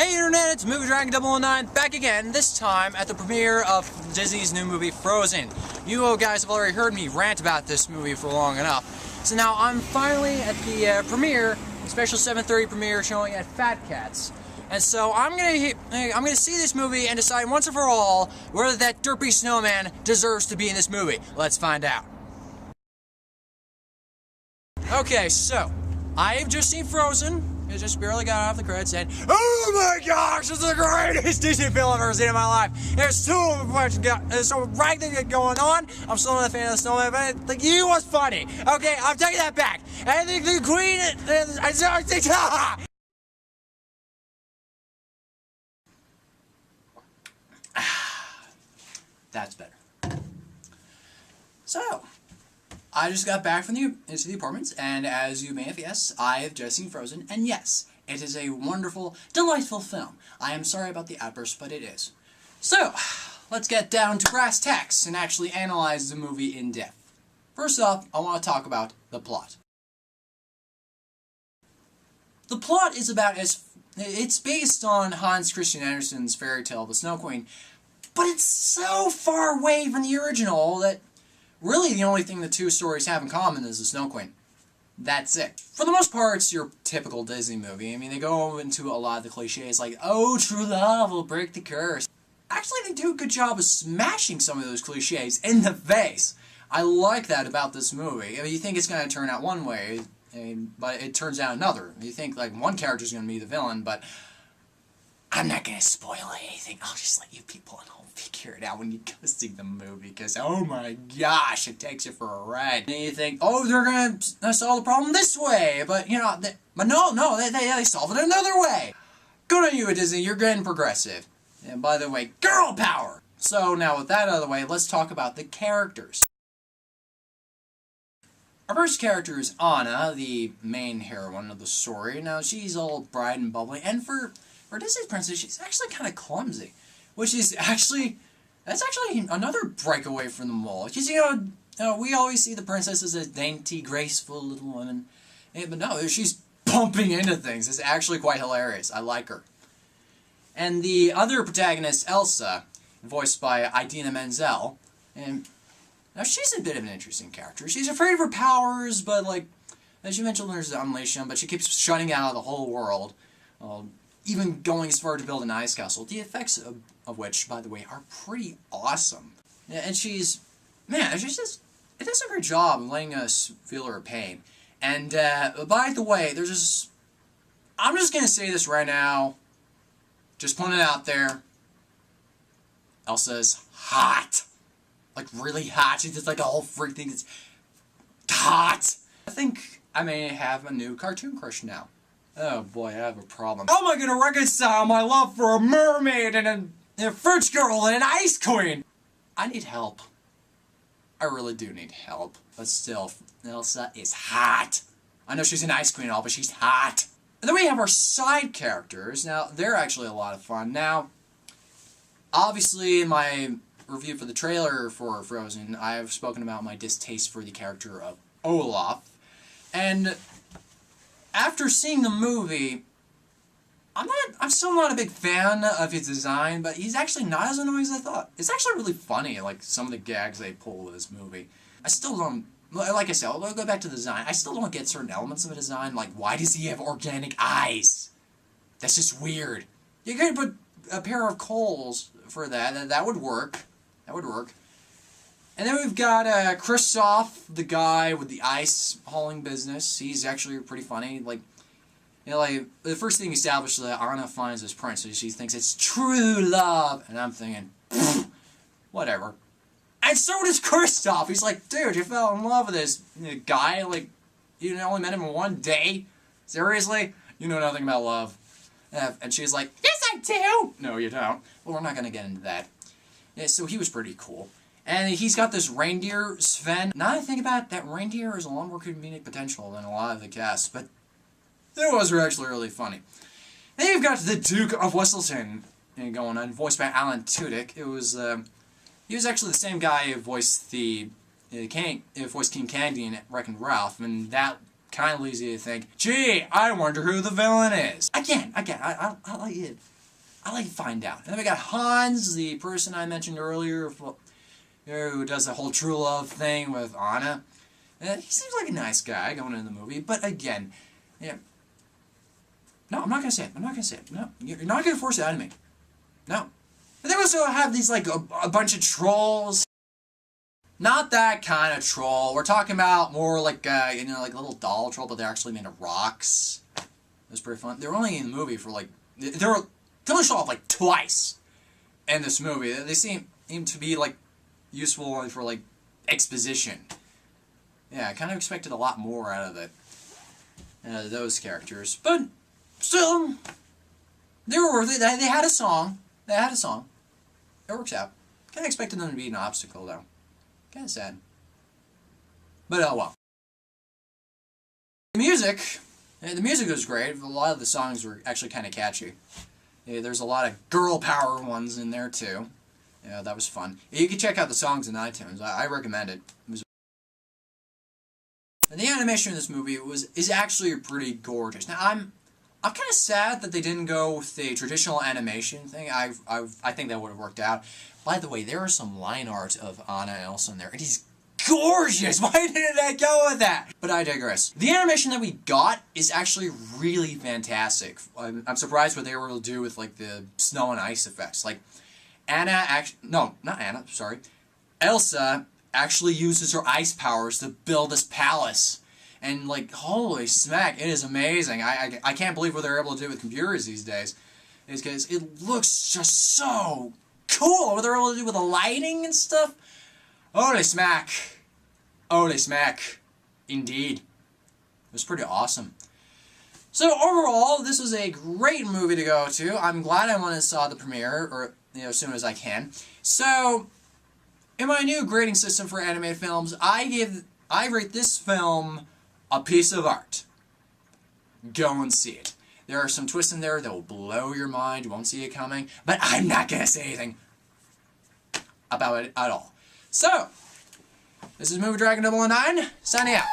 Hey Internet, it's MovieDragon 009 back again, this time at the premiere of Disney's new movie Frozen. You guys have already heard me rant about this movie for long enough. So now I'm finally at the premiere, special 7:30 premiere showing at Fat Cats. And so I'm gonna see this movie and decide once and for all whether that derpy snowman deserves to be in this movie. Let's find out. Okay, so I've just seen Frozen. It just barely got off the credits and oh my gosh, it's the greatest Disney film I've ever seen in my life. There's so much ragging going on. I'm still not a fan of the snowman, but like, he was funny. Okay, I'm taking that back. I think the queen that's better. So I just got back from into the apartments, and as you may have guessed, I have just seen Frozen, and yes, it is a wonderful, delightful film. I am sorry about the outburst, but it is. So, let's get down to brass tacks and actually analyze the movie in depth. First off, I want to talk about the plot. The plot is it's based on Hans Christian Andersen's fairy tale, The Snow Queen, but it's so far away from the original that really, the only thing the two stories have in common is the Snow Queen. That's it. For the most part, it's your typical Disney movie. I mean, they go into a lot of the cliches like, oh, true love will break the curse. Actually, they do a good job of smashing some of those cliches in the face. I like that about this movie. I mean, you think it's going to turn out one way, but it turns out another. You think, like, one character's going to be the villain, but I'm not going to spoil anything. I'll just let you people at home figure it out when you go see the movie, because oh my gosh, it takes you for a ride. And you think, oh, they're going to solve the problem this way, but you know, but no, they solve it another way. Good on you, Disney, you're getting progressive. And by the way, girl power! So now with that out of the way, let's talk about the characters. Our first character is Anna, the main heroine of the story. Now, she's all bright and bubbly, and for Disney's princess, she's actually kind of clumsy. Which is that's actually another breakaway from the mold. Because, you know, we always see the princess as a dainty, graceful little woman. But no, she's bumping into things. It's actually quite hilarious. I like her. And the other protagonist, Elsa, voiced by Idina Menzel. And now, she's a bit of an interesting character. She's afraid of her powers, but, like, as you mentioned, there's unleash them, but she keeps shutting out the whole world. Even going as far to build an ice castle, the effects of which, by the way, are pretty awesome. And she does a great job of letting us feel her pain. And, by the way, I'm just gonna say this right now, just putting it out there, Elsa's hot. Like, really hot. She's just like a whole freak thing that's hot. I think I may have a new cartoon crush now. Oh boy, I have a problem. How am I gonna reconcile my love for a mermaid and a French girl and an ice queen? I need help. I really do need help. But still, Elsa is hot. I know she's an ice queen and all, but she's hot. And then we have our side characters. Now, they're actually a lot of fun. Now, obviously, in my review for the trailer for Frozen, I have spoken about my distaste for the character of Olaf. And after seeing the movie, I'm still not a big fan of his design, but he's actually not as annoying as I thought. It's actually really funny, like, some of the gags they pull with this movie. I still don't, like I said, I'll go back to the design. I still don't get certain elements of the design, like, why does he have organic eyes? That's just weird. You could put a pair of coals for that, that would work. That would work. And then we've got Kristoff, the guy with the ice hauling business. He's actually pretty funny. Like, you know, like, the first thing established that Anna finds this prince, so she thinks it's true love. And I'm thinking, whatever. And so does Kristoff. He's like, dude, you fell in love with this guy? Like, you only met him in one day? Seriously? You know nothing about love. And she's like, yes, I do! No, you don't. Well, we're not going to get into that. Yeah, so he was pretty cool. And he's got this reindeer, Sven. Now that I think about it, that reindeer has a lot more comedic potential than a lot of the cast, but it was actually really funny. Then you've got the Duke of Whistleton going on, voiced by Alan Tudyk. He was actually the same guy who voiced voiced King Candy in Wreck-It Ralph, and that kind of leads you to think, gee, I wonder who the villain is. Again, I I like to find out. And then we got Hans, the person I mentioned earlier, who does the whole true love thing with Anna. He seems like a nice guy going into the movie, but again, yeah. No, I'm not gonna say it. I'm not gonna say it. No, you're not gonna force it out of me. No. But they also have these like a bunch of trolls. Not that kind of troll. We're talking about more like like a little doll troll, but they're actually made of rocks. It was pretty fun. They were only in the movie for like they only show off like twice in this movie. They seem to be like useful for like exposition. Yeah, I kind of expected a lot more out of those characters, but still, they were worth it. They had a song. They had a song. It works out. Kind of expected them to be an obstacle though. Kind of sad. But oh well. The music was great. A lot of the songs were actually kind of catchy. Yeah, there's a lot of girl power ones in there too. Yeah, that was fun. You can check out the songs in iTunes. I recommend it. And the animation in this movie is actually pretty gorgeous. Now I'm kind of sad that they didn't go with the traditional animation thing. I think that would have worked out. By the way, there are some line art of Anna and Elsa in there. It is gorgeous! Why didn't I go with that? But I digress. The animation that we got is actually really fantastic. I'm surprised what they were able to do with like the snow and ice effects. Like Elsa actually uses her ice powers to build this palace. And like, holy smack, it is amazing. I can't believe what they're able to do with computers these days. Is because it looks just so cool what they're able to do with the lighting and stuff. Holy smack. Holy smack. Indeed. It was pretty awesome. So overall, this was a great movie to go to. I'm glad I went and saw the premiere, or as soon as I can. So, in my new grading system for animated films, I rate this film a piece of art. Go and see it. There are some twists in there that will blow your mind. You won't see it coming. But I'm not going to say anything about it at all. So, this is MovieDragon 009, signing out.